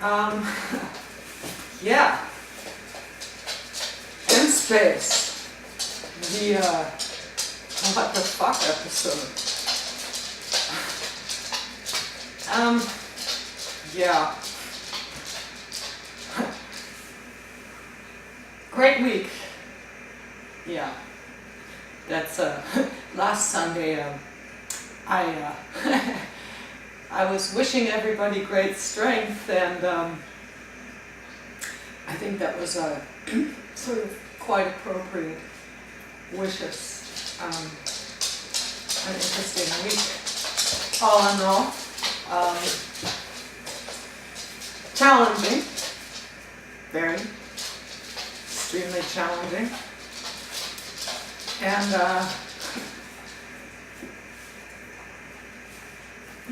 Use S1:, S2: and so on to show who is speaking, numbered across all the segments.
S1: Um, yeah. In space. The, what the fuck episode. Yeah. Great week. Yeah. That's, last Sunday, I was wishing everybody great strength, and I think that was sort of quite appropriate wishes. An interesting week, all in all. Challenging, very, extremely challenging, and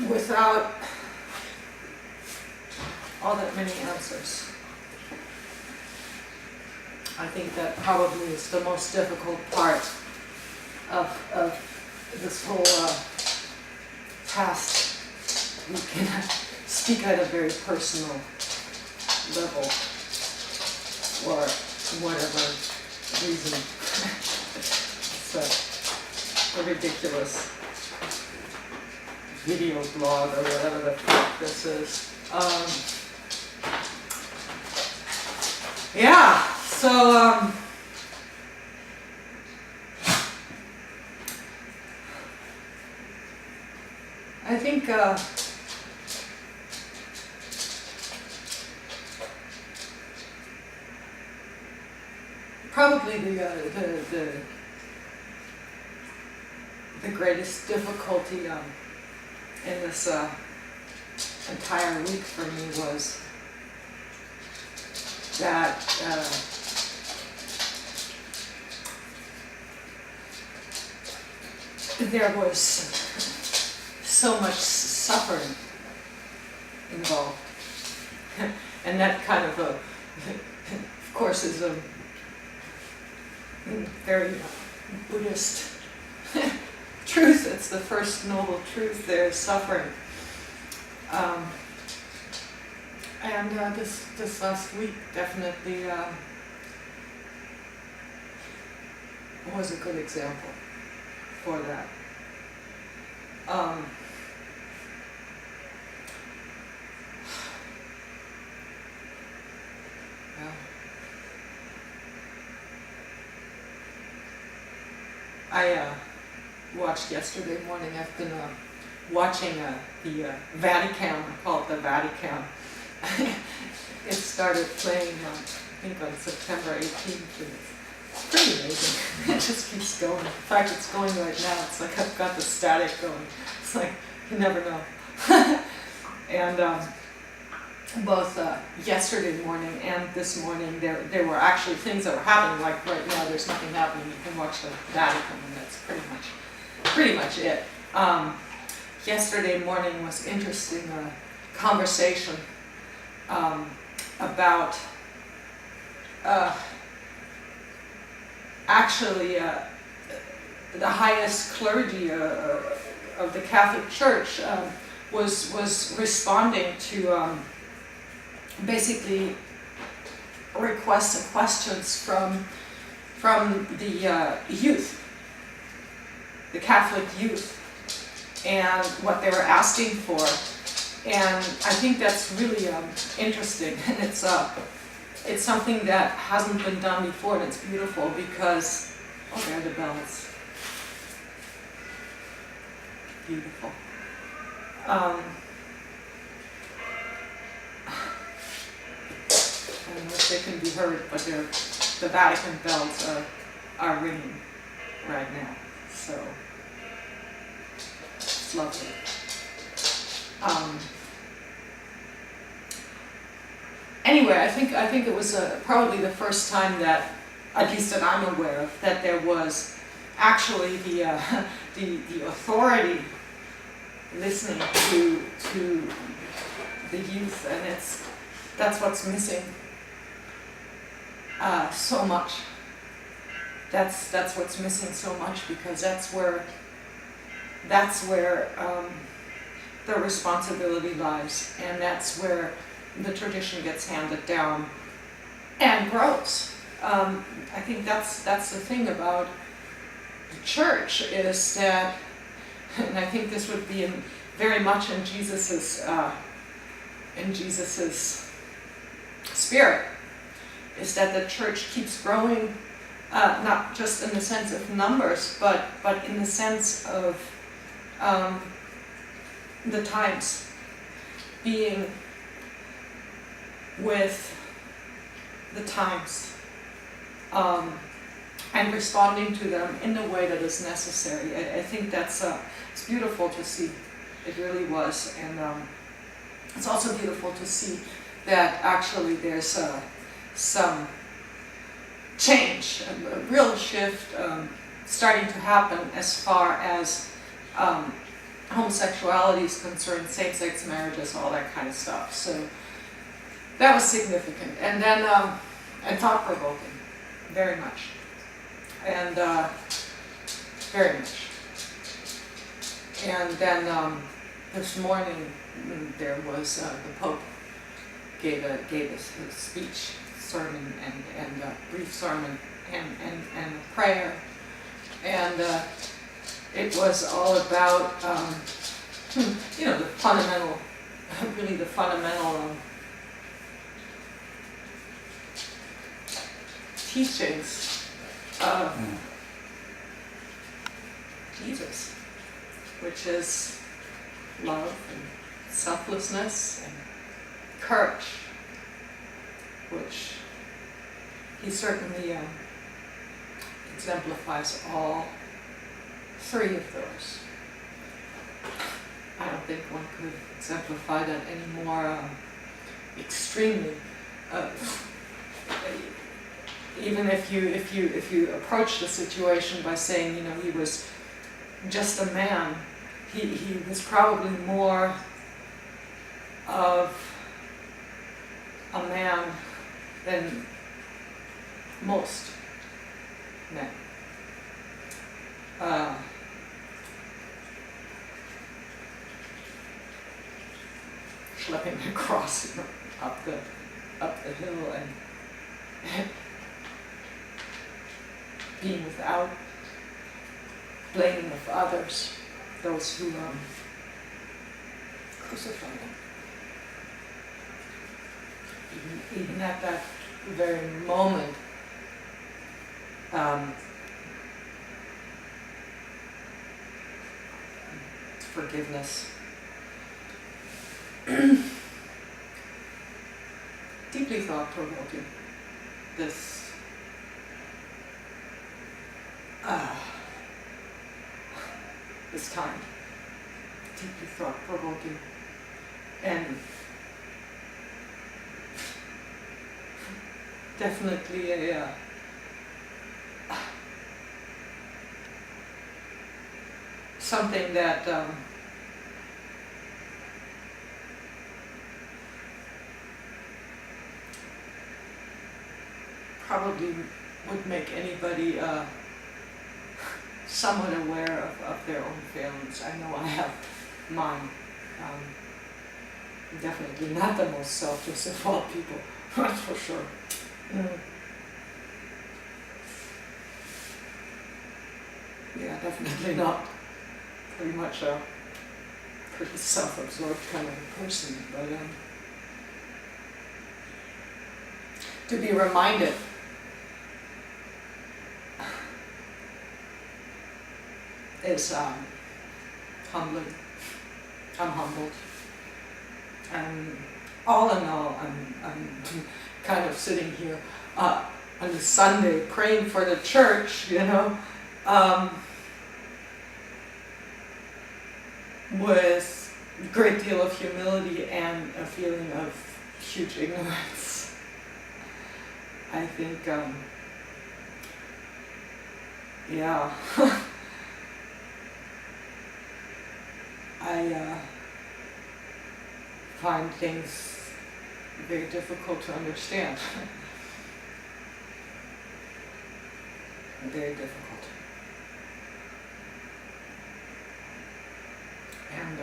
S1: without all that many answers. I think that probably is the most difficult part of this whole past week, and I speak at a very personal level, for whatever reason. It's a ridiculous video blog or whatever the fuck this is. Yeah, so I think probably the greatest difficulty in this entire week for me was that there was so much suffering involved, and that kind of course is a very Buddhist truth. It's the first noble truth. There is suffering, and this last week definitely was a good example for that. Yeah. I watched yesterday morning. I've been watching the Vatican. I call it the Vatican. It started playing, I think, on September 18th. And it's pretty amazing. It just keeps going. In fact, it's going right now. It's like I've got the static going. It's like, you never know. And both yesterday morning and this morning, there were actually things that were happening. Like right now, there's nothing happening. You can watch the Vatican, and that's pretty much it. Yesterday morning was interesting. Conversation about actually the highest clergy of the Catholic Church was responding to basically requests and questions from the youth, the Catholic youth, and what they were asking for. And I think that's really interesting, and it's something that hasn't been done before, and it's beautiful because, oh, there are the bells. Beautiful. I don't know if they can be heard, but the Vatican bells are ringing right now, so it's lovely. Anyway, I think it was probably the first time that, at least that I'm aware of, that there was actually the authority listening to the youth, and that's what's missing so much. That's what's missing so much, because that's where the responsibility lies, and that's where the tradition gets handed down and grows. I think that's the thing about the church, is that, and I think this would be very much in Jesus's spirit, is that the church keeps growing, not just in the sense of numbers, but in the sense of the times, being with the times, and responding to them in the way that is necessary. I think that's it's beautiful to see. It really was, and it's also beautiful to see that actually there's some change, a real shift starting to happen as far as homosexuality is concerned, same-sex marriages, all that kind of stuff. So that was significant, and then and thought-provoking, very much, and very much. And then this morning there was the Pope gave a speech, sermon, and a brief sermon, and a prayer, and it was all about the fundamental, really the fundamental teachings of Jesus, which is love and selflessness and courage, which he certainly exemplifies all three of those. I don't think one could exemplify that any more extremely. Even if you approach the situation by saying, he was just a man, he was probably more of a man than most men. Schlepping across up the hill and being without blaming of others, those who crucify him. Even at that very moment, forgiveness. Deeply thought-provoking, this time. Deeply thought-provoking. And definitely a something that probably would make anybody somewhat aware of their own failings. I know I have mine. Definitely not the most selfless of all people, that's for sure. Yeah, definitely not. Pretty much a pretty self-absorbed kind of a person, but to be reminded is humbling. I'm humbled. And all in all, I'm kind of sitting here on a Sunday praying for the church, with a great deal of humility and a feeling of huge ignorance. I think, yeah, I find things very difficult to understand. Very difficult. And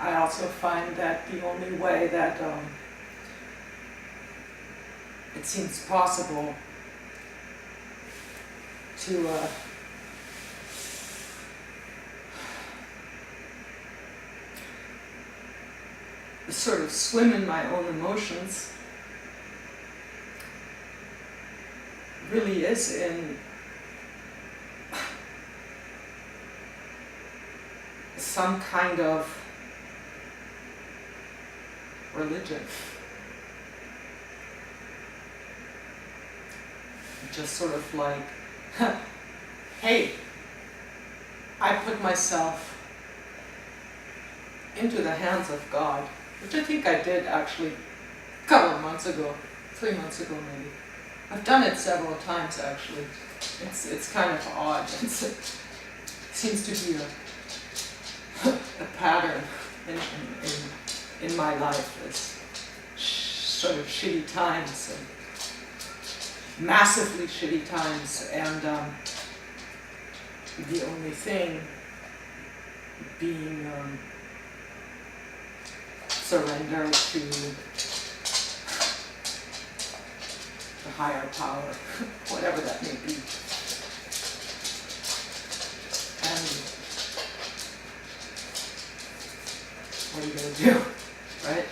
S1: I also find that the only way that it seems possible to sort of swim in my own emotions really is in some kind of religion. Just sort of like, hey, I put myself into the hands of God, which I think I did actually a couple of months ago, 3 months ago maybe. I've done it several times actually. It's kind of odd. It seems to be a pattern in my life. It's sort of shitty times, and massively shitty times, and the only thing being surrender to the higher power, whatever that may be. And what are you going to do, right?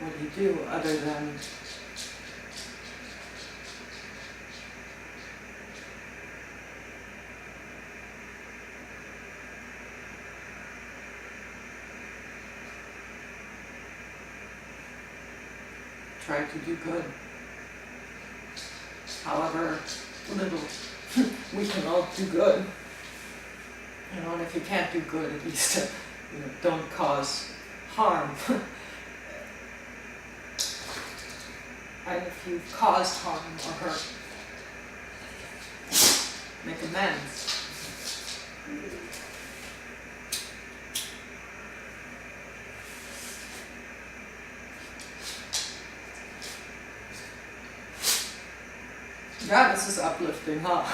S1: What do you do other than try to do good? However little we can all do good. You know, and if you can't do good, at least don't cause harm. And if you've caused harm or hurt, make amends. Yeah, this is uplifting, huh?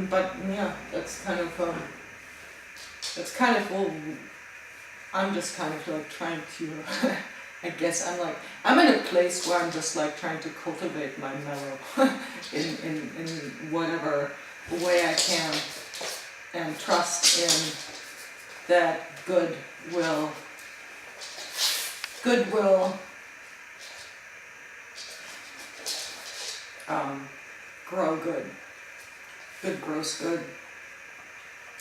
S1: But yeah, that's kind of well, I'm just kind of like trying to, I guess I'm in a place where I'm just like trying to cultivate my mellow in whatever way I can, and trust in that good will grow good. Good grows good.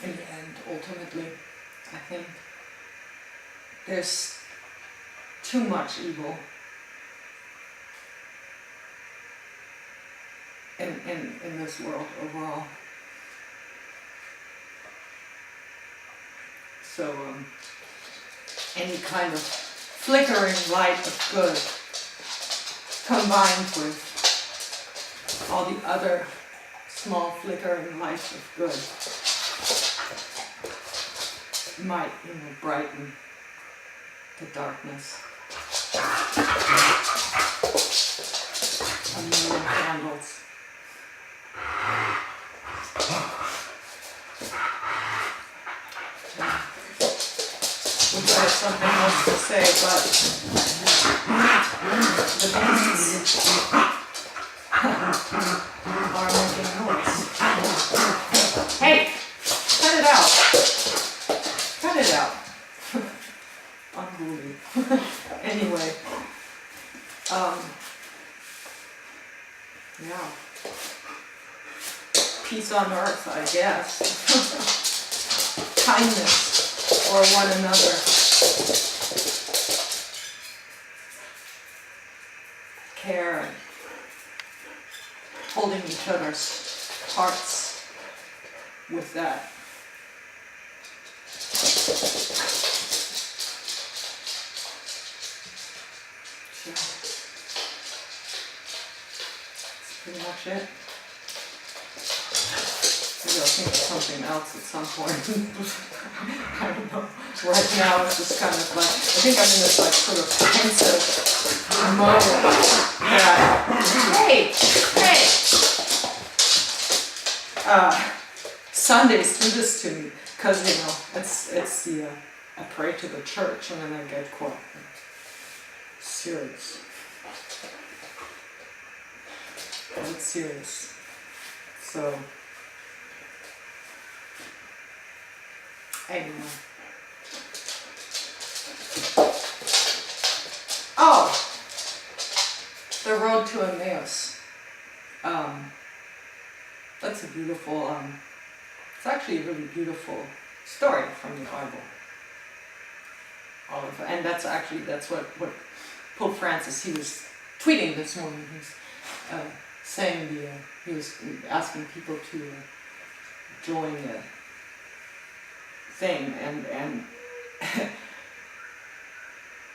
S1: In the end, ultimately, I think there's too much evil in this world overall. So any kind of flickering light of good combined with all the other small flickering lights of good might, brighten the darkness. A million candles. Wish I had something else to say, but the beasts are making noise. Hey! Cut it out! Cut it out! Unruly. Anyway. Yeah. Peace on earth, I guess. Kindness for one another. Care and holding each other's hearts with that. So, that's pretty much it. Maybe I'll think of something else at some point. I don't know. Right now it's just kind of like, I think I'm in this like sort of pensive mode that, hey! Sundays do this to me. because it's the I pray to the church and then I get quite serious. Quite serious. So anyway. Oh, the road to Emmaus. That's a beautiful. It's actually a really beautiful story from the Bible. And that's what Pope Francis, he was tweeting this morning. He's saying he was asking people to join the thing and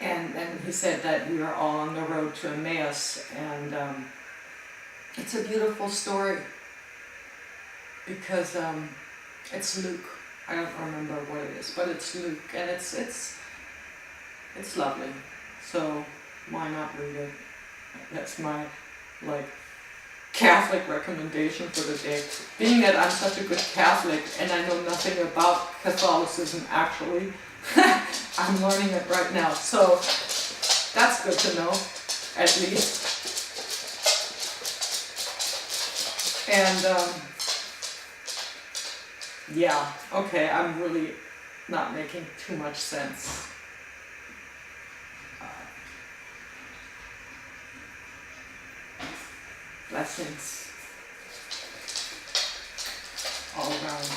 S1: and he said that we are all on the road to Emmaus, and it's a beautiful story because it's Luke. I don't remember what it is, but it's Luke, and it's lovely. So why not read it? That's my Catholic recommendation for the day. Being that I'm such a good Catholic and I know nothing about Catholicism actually, I'm learning it right now. So that's good to know, at least. And yeah, okay, I'm really not making too much sense. Blessings all around.